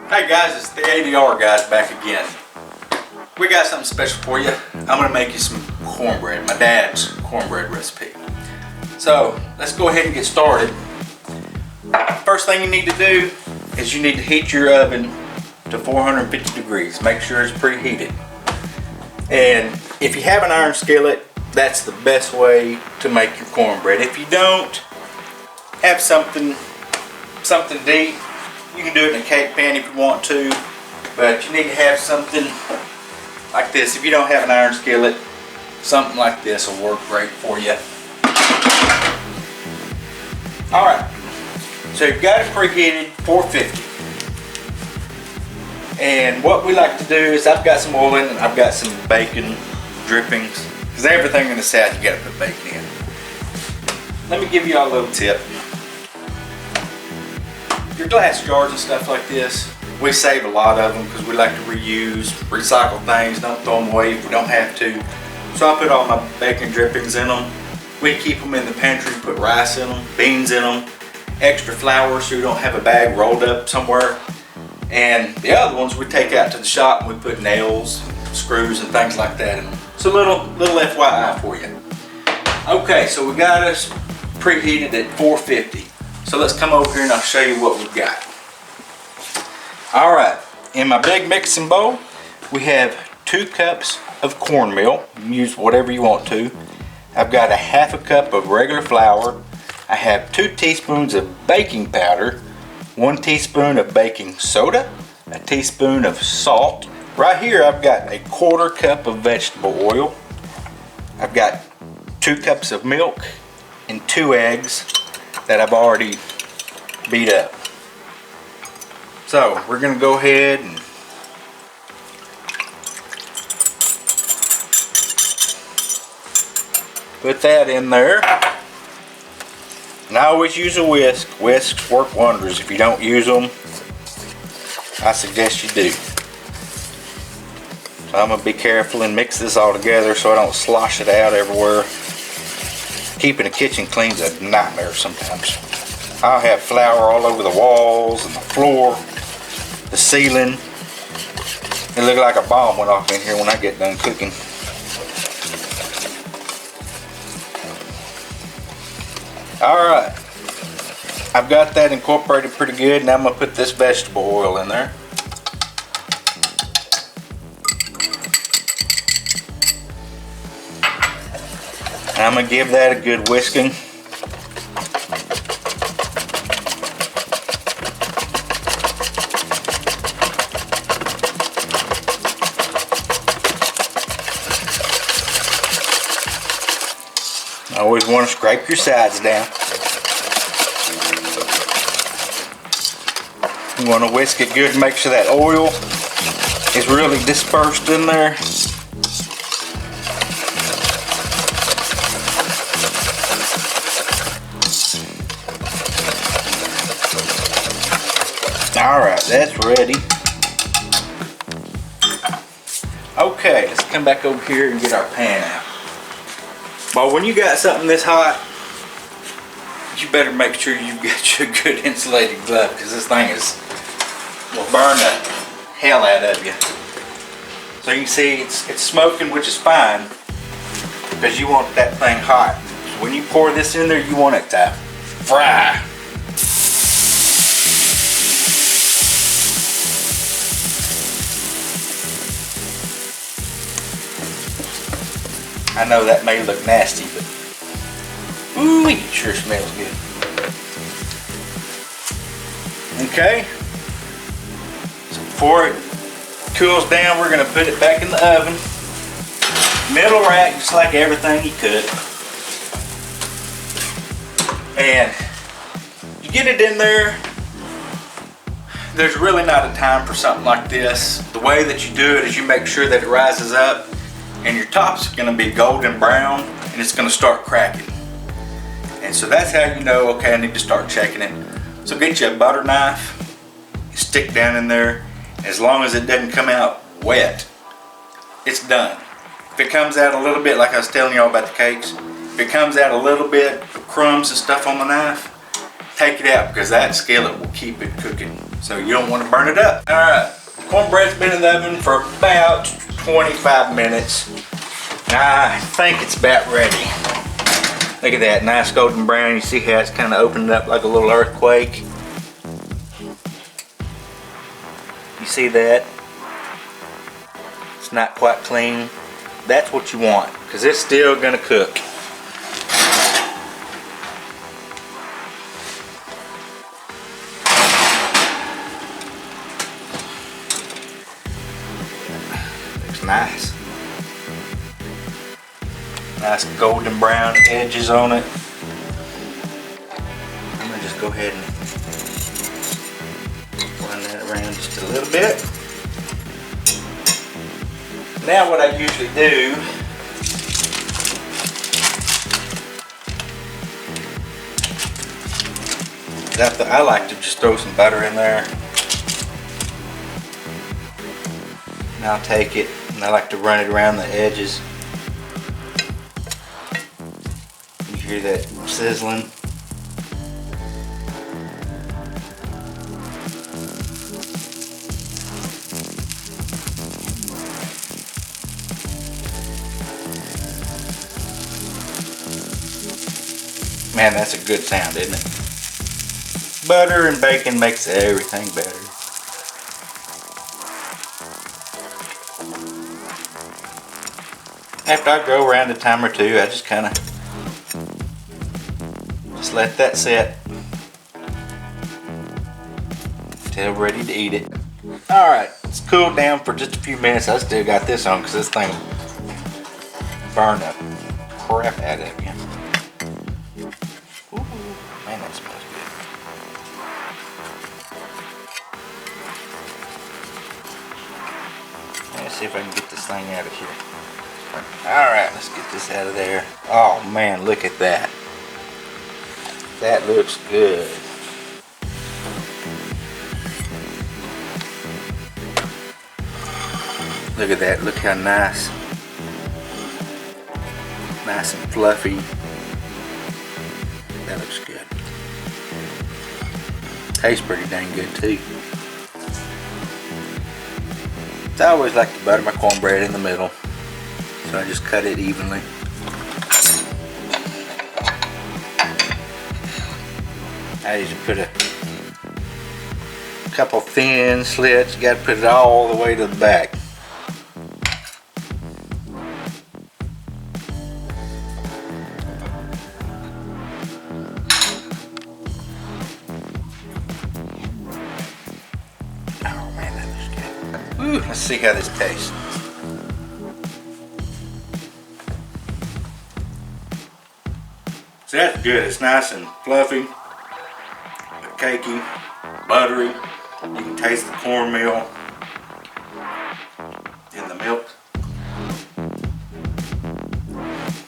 Hey guys, it's the ADR guys back again. We got something special for you. I'm gonna make you some cornbread, my dad's cornbread recipe. So let's go ahead and get started. First thing you need to do is you need to heat your oven to 450 degrees. Make sure it's preheated. And if you have an iron skillet, that's the best way to make your cornbread. If you don't have something deep, you can do it in a cake pan if you want to, but you need to have something like this. If you don't have an iron skillet, something like this will work great for you. Alright, so you've got it preheated 450. And what we like to do is I've got some oil in and I've got some bacon drippings, because everything in the South you got to put bacon in. Let me give you all a little tip. Your glass jars and stuff like this, we save a lot of them because we like to reuse, recycle things, don't throw them away if we don't have to. So I put all my bacon drippings in them. We keep them in the pantry, put rice in them, beans in them, extra flour so you don't have a bag rolled up somewhere. And the other ones we take out to the shop and we put nails, screws and things like that in them. So little FYI for you. Okay, so we got us preheated at 450. So let's come over here and I'll show you what we've got. Alright, in my big mixing bowl, we have 2 cups of cornmeal. You can use whatever you want to. I've got a 1/2 cup of regular flour. I have 2 teaspoons of baking powder, 1 teaspoon of baking soda, a teaspoon of salt. Right here I've got a 1/4 cup of vegetable oil. I've got 2 cups of milk and 2 eggs that I've already beat up. So we're going to go ahead and put that in there. And I always use a whisk. Whisks work wonders. If you don't use them, I suggest you do. So I'm going to be careful and mix this all together so I don't slosh it out everywhere. Keeping the kitchen clean is a nightmare sometimes. I'll have flour all over the walls and the floor, the ceiling. It looked like a bomb went off in here when I get done cooking. Alright, I've got that incorporated pretty good. Now I'm going to put this vegetable oil in there. And I'm going to give that a good whisking. I always want to scrape your sides down. You want to whisk it good and make sure that oil is really dispersed in there. Alright, that's ready. Okay, let's come back over here and get our pan out. Well, when you got something this hot, you better make sure you've got your good insulated glove, because this thing will burn the hell out of you. So you can see it's smoking, which is fine, because you want that thing hot. So when you pour this in there, you want it to fry. I know that may look nasty, but ooh, it sure smells good. Okay, so before it cools down, we're going to put it back in the oven. Middle rack, just like everything you could. And you get it in there. There's really not a time for something like this. The way that you do it is you make sure that it rises up and your top's going to be golden brown and it's going to start cracking. And so that's how you know, okay, I need to start checking it. So get you a butter knife, stick down in there. As long as it doesn't come out wet, it's done. If it comes out a little bit, like I was telling y'all about the cakes, if it comes out a little bit of crumbs and stuff on the knife, take it out because that skillet will keep it cooking. So you don't want to burn it up. All right, cornbread's been in the oven for about 25 minutes. I think it's about ready. Look at that, nice golden brown. You see how it's kind of opened up like a little earthquake? You see that? It's not quite clean. That's what you want, because it's still gonna cook. Looks nice. Nice golden brown edges on it. I'm gonna just go ahead and run that around just a little bit. Now what I usually do is I like to just throw some butter in there. And I'll take it and I like to run it around the edges. You hear that sizzling? Man, that's a good sound, isn't it? Butter and bacon makes everything better. After I go around a time or two, I just kind of just let that set until ready to eat it. Alright, it's cooled down for just a few minutes. I still got this on because this thing burned the crap out of you. Ooh, man, that smells good. Let's see if I can get this thing out of here. Alright, let's get this out of there. Oh man, look at that. That looks good. Look at that, look how nice. Nice and fluffy. That looks good. Tastes pretty dang good too. So I always like to butter my cornbread in the middle. So I just cut it evenly. I usually put a couple thin slits. You got to put it all the way to the back. Oh man, that looks good. Ooh, let's see how this tastes. So that's good. It's nice and fluffy, cakey, buttery. You can taste the cornmeal in the milk.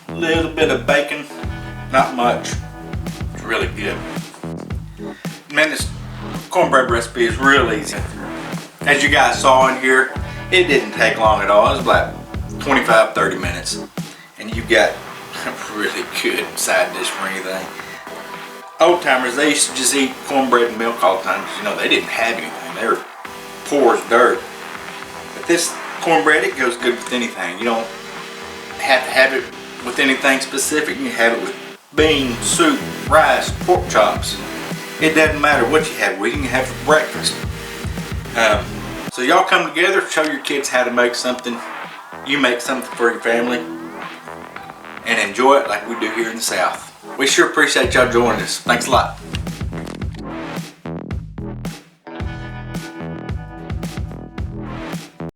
A little bit of bacon, not much. It's really good. Man, this cornbread recipe is real easy. As you guys saw in here, it didn't take long at all. It was like 25-30 minutes. And you've got a really good side dish for anything. Old timers, they used to just eat cornbread and milk all the time. You know, they didn't have anything. They were poor as dirt. But this cornbread, it goes good with anything. You don't have to have it with anything specific. You can have it with beans, soup, rice, pork chops. It doesn't matter what you have it with. You can have it for breakfast. So y'all come together, show your kids how to make something. You make something for your family and enjoy it like we do here in the South. We sure appreciate y'all joining us. Thanks a lot.